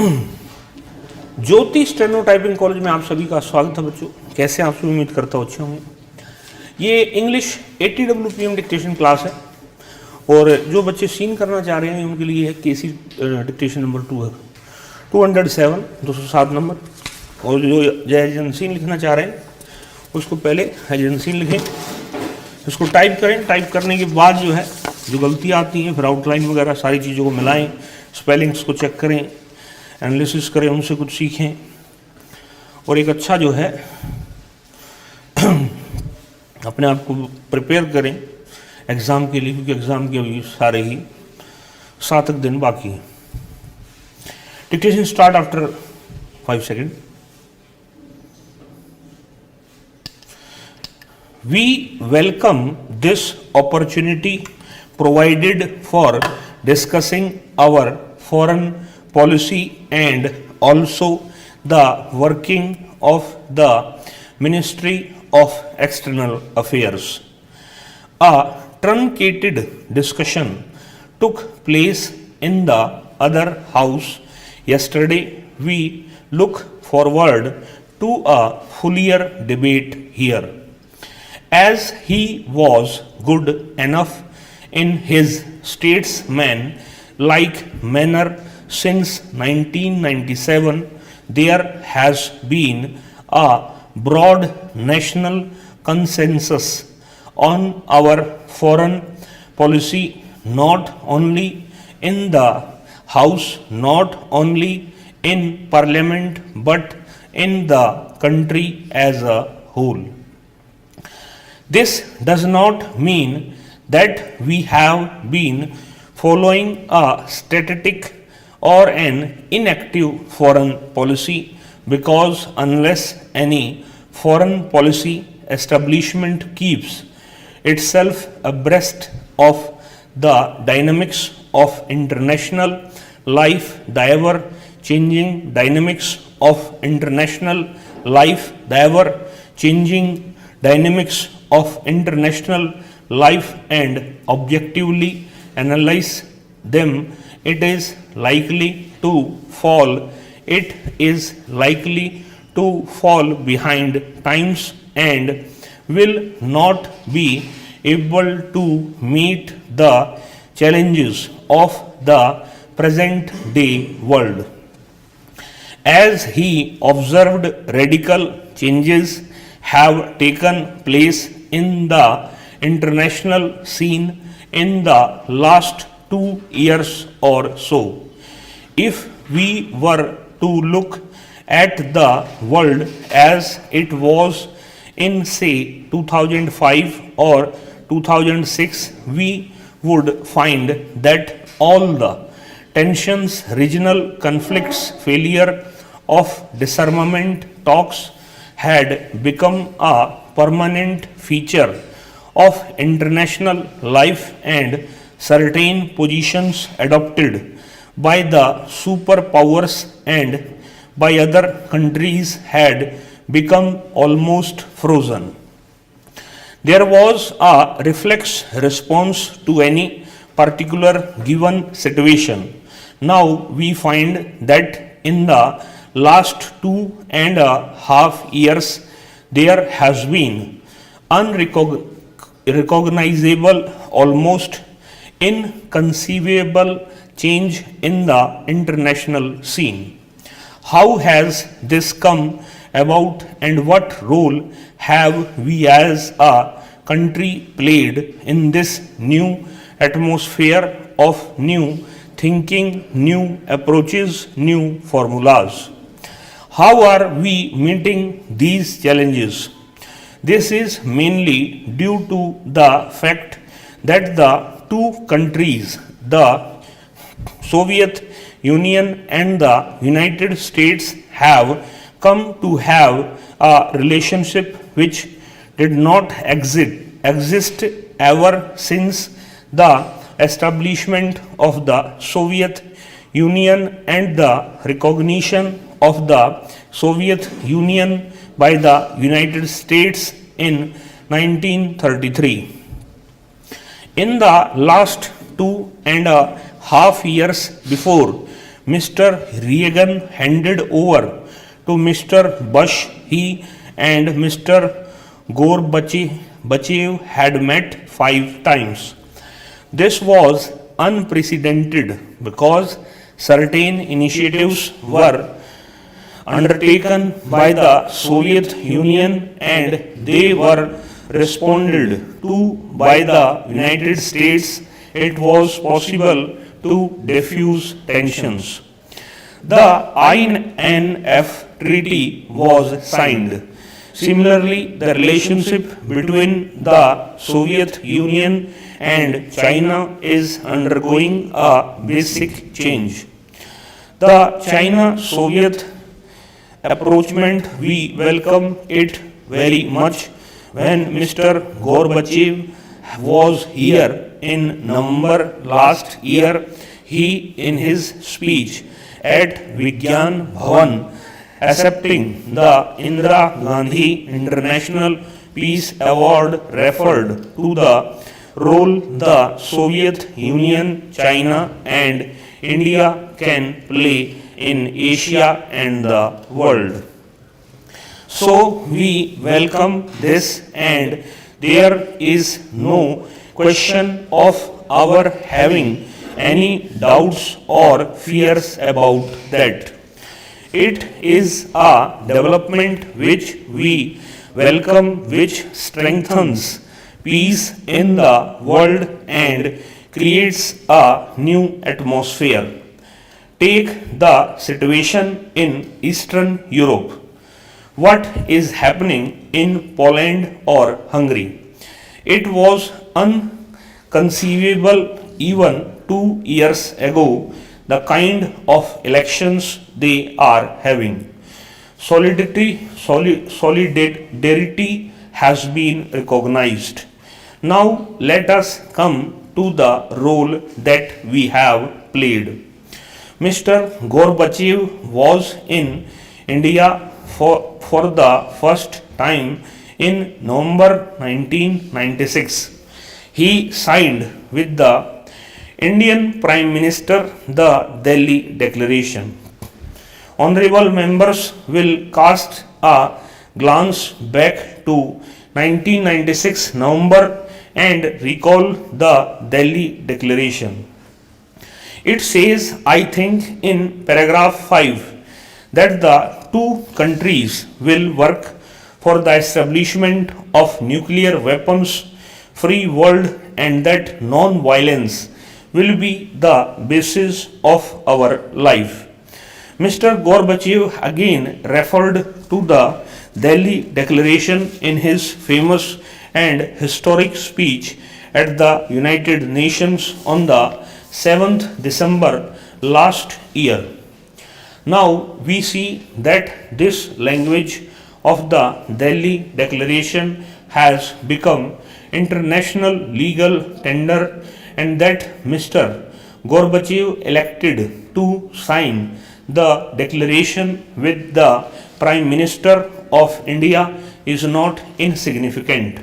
ज्योति steno typing college में आप सभी का स्वागत है बच्चों। कैसे आप सभी, उम्मीद करता हूँ अच्छे होंगे। ये इंग्लिश 80 WPM डिक्टेशन क्लास है और जो बच्चे सीन करना चाह रहे हैं उनके लिए है केसी डिक्टेशन नंबर 2 है 207 नंबर। और जो एजेंसीन लिखना चाह रहे हैं उसको पहले एजेंसीन लिखें, इसको टाइप करें। टाइप करने के बाद जो है जो गलतियाँ आती हैं फिर आउटलाइन वगैरह सारी चीज़ों को मिलाएं, स्पेलिंग्स को चेक करें, एनालिसिस करें, उनसे कुछ सीखें और एक अच्छा जो है अपने आप को प्रिपेयर करें एग्ज़ाम के लिए, क्योंकि एग्ज़ाम के अभी सारे ही 7 दिन बाकी हैं। Dictation start after 5 second. We welcome this opportunity provided for discussing our foreign policy and also the working of the Ministry of External Affairs. A truncated discussion took place in the other house yesterday. We look forward to a fuller debate here. As he was good enough in his statesman-like manner since 1997, there has been a broad national consensus on our foreign policy, not only in the House, not only in Parliament, but in the country as a whole. This does not mean that we have been following a static or an inactive foreign policy, because unless any foreign policy establishment keeps itself abreast of the dynamics of international life, the ever changing dynamics of international life, the ever changing dynamics of international life, and objectively analyze them, it is likely to fall. It is likely to fall behind times and will not be able to meet the challenges of the present day world. As he observed, radical changes have taken place in the international scene in the last 2 years or so. If we were to look at the world as it was in, say, 2005 or 2006, we would find that all the tensions, regional conflicts, failure of disarmament talks had become a permanent feature of international life, and certain positions adopted by the superpowers and by other countries had become almost frozen. There was a reflex response to any particular given situation. Now we find that in the last 2.5 years, there has been unrecognizable, almost inconceivable change in the international scene. How has this come about, and what role have we as a country played in this new atmosphere of new thinking, new approaches, new formulas? How are we meeting these challenges? This is mainly due to the fact that the two countries, the Soviet Union and the United States, have come to have a relationship which did not exist ever since the establishment of the Soviet Union and the recognition of the Soviet Union by the United States in 1933. In the last 2.5 years before Mr. Reagan handed over to Mr. Bush. He and Mr. Gorbachev had met 5 times. This was unprecedented because certain initiatives were undertaken by the Soviet Union and they were responded to by the United States. It was possible to diffuse tensions. The INF Treaty was signed. Similarly, the relationship between the Soviet Union and China is undergoing a basic change. The China Soviet approachment, we welcome it very much. When Mr. Gorbachev was here in November last year, he, in his speech at Vigyan Bhavan, accepting the Indira Gandhi International Peace Award, referred to the role the Soviet Union, China, and India can play in Asia and the world. So we welcome this, and there is no question of our having any doubts or fears about that. It is a development which we welcome, which strengthens peace in the world and creates a new atmosphere. Take the situation in Eastern Europe. What is happening in Poland or Hungary? It was unconceivable even 2 years ago, the kind of elections they are having. Solidarity has been recognized. Now let us come to the role that we have played. Mr. Gorbachev was in India for the first time in November 1996. He signed with the Indian Prime Minister the Delhi Declaration. Honorable members will cast a glance back to 1996 November and recall the Delhi Declaration. It says, I think, in paragraph 5 that the two countries will work for the establishment of nuclear weapons free world and that non-violence will be the basis of our life. Mr. Gorbachev again referred to the Delhi Declaration in his famous and historic speech at the United Nations on the 7th December last year. Now we see that this language of the Delhi Declaration has become international legal tender and that Mr. Gorbachev elected to sign the declaration with the Prime Minister of India is not insignificant.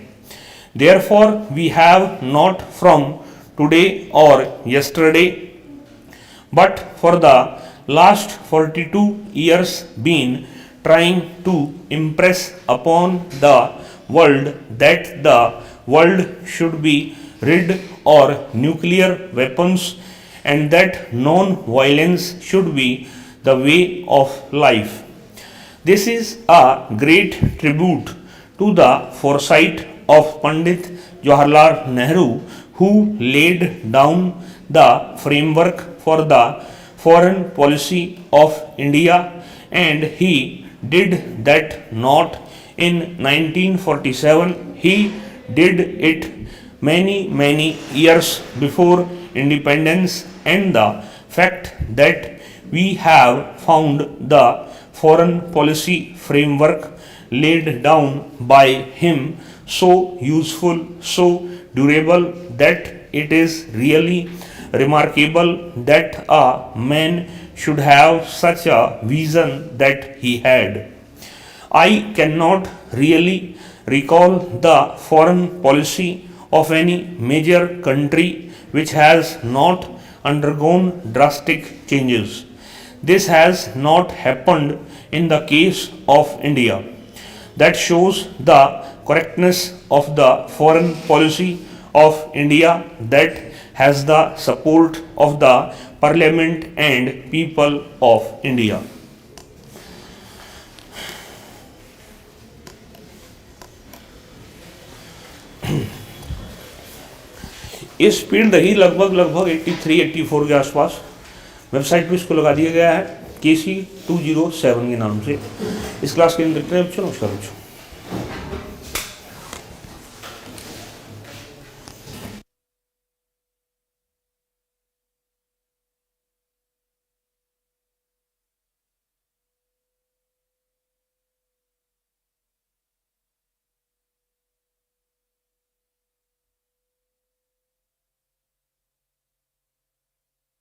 Therefore, we have not from today or yesterday, but for the last 42 years been trying to impress upon the world that the world should be rid of nuclear weapons and that non-violence should be the way of life. This is a great tribute to the foresight of Pandit Jawaharlal Nehru, who laid down the framework for the foreign policy of India, and he did that not in 1947, he did it many years before independence, and the fact that we have found the foreign policy framework laid down by him so useful, so durable that it is really remarkable that a man should have such a vision that he had. I cannot really recall the foreign policy of any major country which has not undergone drastic changes. This has not happened in the case of India. That shows the correctness of the foreign policy of India that has the support of the Parliament and people of India. ये speed रही लगभग 83-84 के आसपास। Website पे इसको लगा दिया गया है KC 207 के नाम से। इस क्लास के अंदर देखते हैं बच्चों। नमस्कार बच्चों।